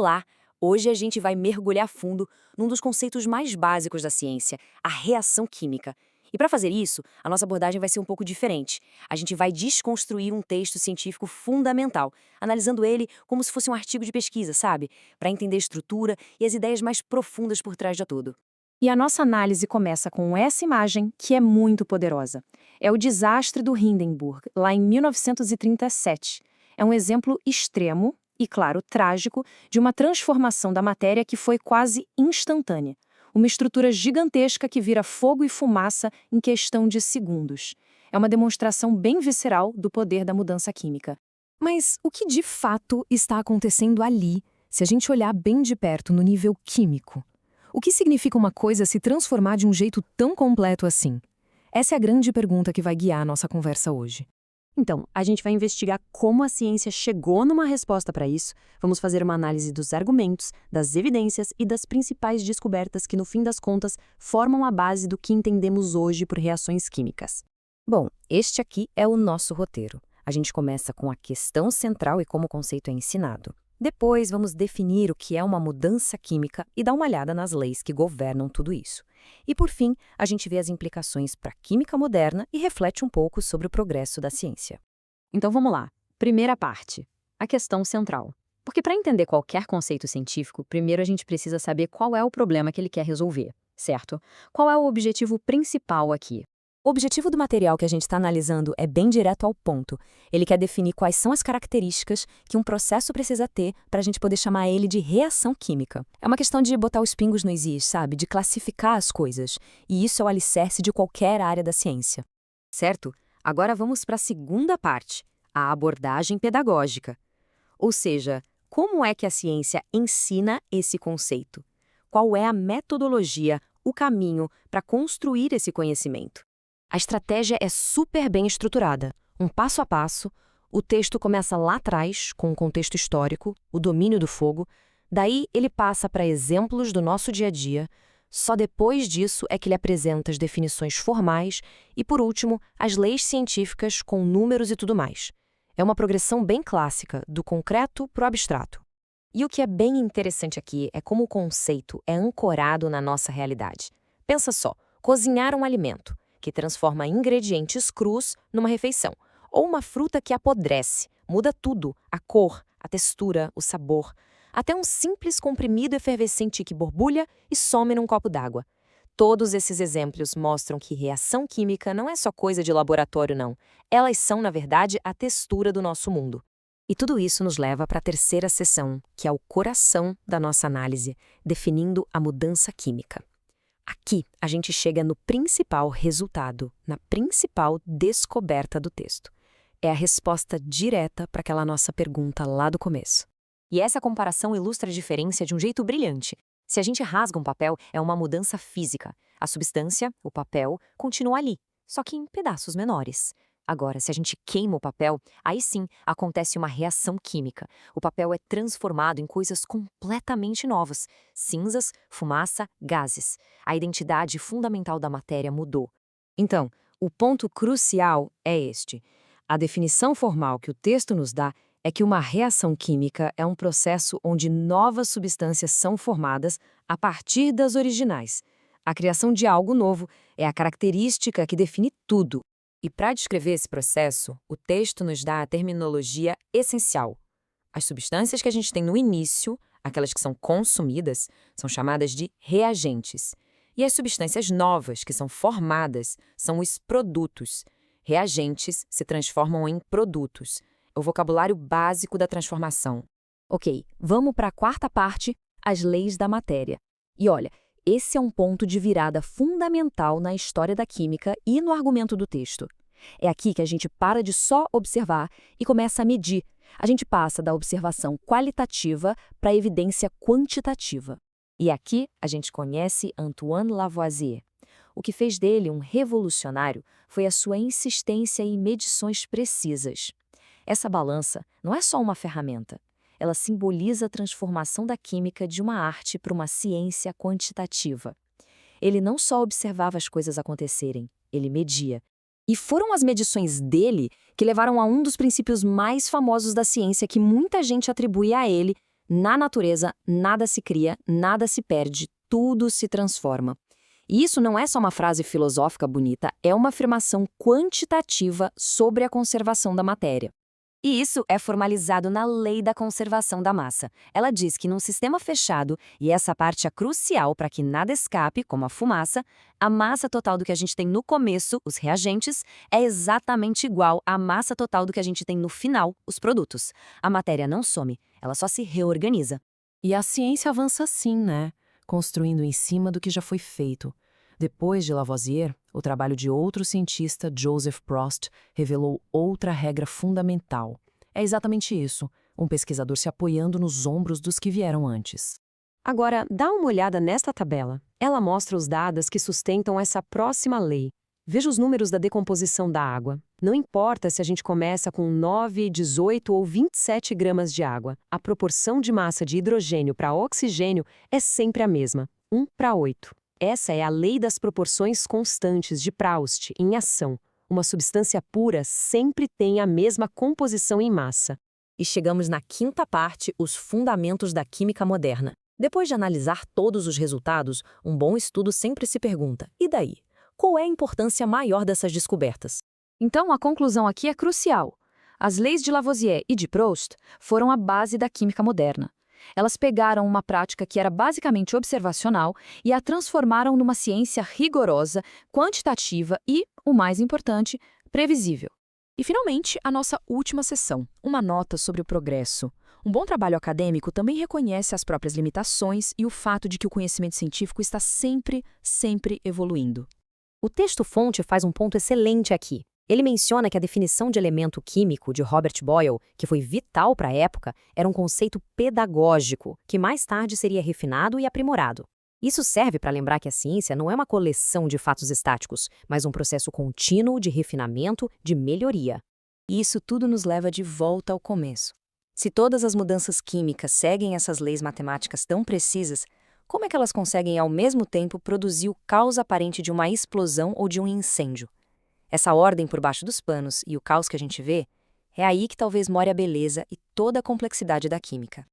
Olá! Hoje a gente vai mergulhar fundo num dos conceitos mais básicos da ciência, a reação química. E para fazer isso, a nossa abordagem vai ser um pouco diferente. A gente vai desconstruir um texto científico fundamental, analisando ele como se fosse um artigo de pesquisa, sabe? Para entender a estrutura e as ideias mais profundas por trás de tudo. E a nossa análise começa com essa imagem, que é muito poderosa. É o desastre do Hindenburg, lá em 1937. É um exemplo extremo e, claro, trágico, de uma transformação da matéria que foi quase instantânea. Uma estrutura gigantesca que vira fogo e fumaça em questão de segundos. É uma demonstração bem visceral do poder da mudança química. Mas o que de fato está acontecendo ali, se a gente olhar bem de perto no nível químico? O que significa uma coisa se transformar de um jeito tão completo assim? Essa é a grande pergunta que vai guiar a nossa conversa hoje. Então, a gente vai investigar como a ciência chegou numa resposta para isso, vamos fazer uma análise dos argumentos, das evidências e das principais descobertas que, no fim das contas, formam a base do que entendemos hoje por reações químicas. Bom, este aqui é o nosso roteiro. A gente começa com a questão central e como o conceito é ensinado. Depois, vamos definir o que é uma mudança química e dar uma olhada nas leis que governam tudo isso. E, por fim, a gente vê as implicações para a química moderna e reflete um pouco sobre o progresso da ciência. Então vamos lá. Primeira parte, a questão central. Porque para entender qualquer conceito científico, primeiro a gente precisa saber qual é o problema que ele quer resolver, certo? Qual é o objetivo principal aqui? O objetivo do material que a gente está analisando é bem direto ao ponto. Ele quer definir quais são as características que um processo precisa ter para a gente poder chamar ele de reação química. É uma questão de botar os pingos nos is, sabe? De classificar as coisas. E isso é o alicerce de qualquer área da ciência. Certo? Agora vamos para a segunda parte, a abordagem pedagógica. Ou seja, como é que a ciência ensina esse conceito? Qual é a metodologia, o caminho para construir esse conhecimento? A estratégia é super bem estruturada, um passo a passo. O texto começa lá atrás, com o contexto histórico, o domínio do fogo. Daí ele passa para exemplos do nosso dia a dia. Só depois disso é que ele apresenta as definições formais e, por último, as leis científicas com números e tudo mais. É uma progressão bem clássica, do concreto para o abstrato. E o que é bem interessante aqui é como o conceito é ancorado na nossa realidade. Pensa só, cozinhar um alimento que transforma ingredientes crus numa refeição, ou uma fruta que apodrece, muda tudo, a cor, a textura, o sabor, até um simples comprimido efervescente que borbulha e some num copo d'água. Todos esses exemplos mostram que reação química não é só coisa de laboratório, não. Elas são, na verdade, a textura do nosso mundo. E tudo isso nos leva para a terceira seção, que é o coração da nossa análise, definindo a mudança química. Aqui, a gente chega no principal resultado, na principal descoberta do texto. É a resposta direta para aquela nossa pergunta lá do começo. E essa comparação ilustra a diferença de um jeito brilhante. Se a gente rasga um papel, é uma mudança física. A substância, o papel, continua ali, só que em pedaços menores. Agora, se a gente queima o papel, aí sim acontece uma reação química. O papel é transformado em coisas completamente novas: cinzas, fumaça, gases. A identidade fundamental da matéria mudou. Então, o ponto crucial é este. A definição formal que o texto nos dá é que uma reação química é um processo onde novas substâncias são formadas a partir das originais. A criação de algo novo é a característica que define tudo. E para descrever esse processo, o texto nos dá a terminologia essencial. As substâncias que a gente tem no início, aquelas que são consumidas, são chamadas de reagentes. E as substâncias novas, que são formadas, são os produtos. Reagentes se transformam em produtos. É o vocabulário básico da transformação. Ok, vamos para a quarta parte, as leis da matéria. E olha, esse é um ponto de virada fundamental na história da química e no argumento do texto. É aqui que a gente para de só observar e começa a medir. A gente passa da observação qualitativa para a evidência quantitativa. E aqui a gente conhece Antoine Lavoisier. O que fez dele um revolucionário foi a sua insistência em medições precisas. Essa balança não é só uma ferramenta. Ela simboliza a transformação da química de uma arte para uma ciência quantitativa. Ele não só observava as coisas acontecerem, ele media. E foram as medições dele que levaram a um dos princípios mais famosos da ciência que muita gente atribui a ele, Na natureza, nada se cria, nada se perde, tudo se transforma. E isso não é só uma frase filosófica bonita, é uma afirmação quantitativa sobre a conservação da matéria. E isso é formalizado na lei da conservação da massa. Ela diz que num sistema fechado, e essa parte é crucial para que nada escape, como a fumaça, a massa total do que a gente tem no começo, os reagentes, é exatamente igual à massa total do que a gente tem no final, os produtos. A matéria não some, ela só se reorganiza. E a ciência avança assim, né? Construindo em cima do que já foi feito. Depois de Lavoisier, o trabalho de outro cientista, Joseph Prost, revelou outra regra fundamental. É exatamente isso, um pesquisador se apoiando nos ombros dos que vieram antes. Agora, dá uma olhada nesta tabela. Ela mostra os dados que sustentam essa próxima lei. Veja os números da decomposição da água. Não importa se a gente começa com 9, 18 ou 27 gramas de água, a proporção de massa de hidrogênio para oxigênio é sempre a mesma, 1 para 8. Essa é a lei das proporções constantes de Proust em ação. Uma substância pura sempre tem a mesma composição em massa. E chegamos na quinta parte, os fundamentos da química moderna. Depois de analisar todos os resultados, um bom estudo sempre se pergunta: e daí? Qual é a importância maior dessas descobertas? Então, a conclusão aqui é crucial. As leis de Lavoisier e de Proust foram a base da química moderna. Elas pegaram uma prática que era basicamente observacional e a transformaram numa ciência rigorosa, quantitativa e, o mais importante, previsível. E, finalmente, a nossa última sessão, uma nota sobre o progresso. Um bom trabalho acadêmico também reconhece as próprias limitações e o fato de que o conhecimento científico está sempre evoluindo. O texto-fonte faz um ponto excelente aqui. Ele menciona que a definição de elemento químico de Robert Boyle, que foi vital para a época, era um conceito pedagógico, que mais tarde seria refinado e aprimorado. Isso serve para lembrar que a ciência não é uma coleção de fatos estáticos, mas um processo contínuo de refinamento, de melhoria. E isso tudo nos leva de volta ao começo. Se todas as mudanças químicas seguem essas leis matemáticas tão precisas, como é que elas conseguem ao mesmo tempo produzir o caos aparente de uma explosão ou de um incêndio? Essa ordem por baixo dos panos e o caos que a gente vê, é aí que talvez more a beleza e toda a complexidade da química.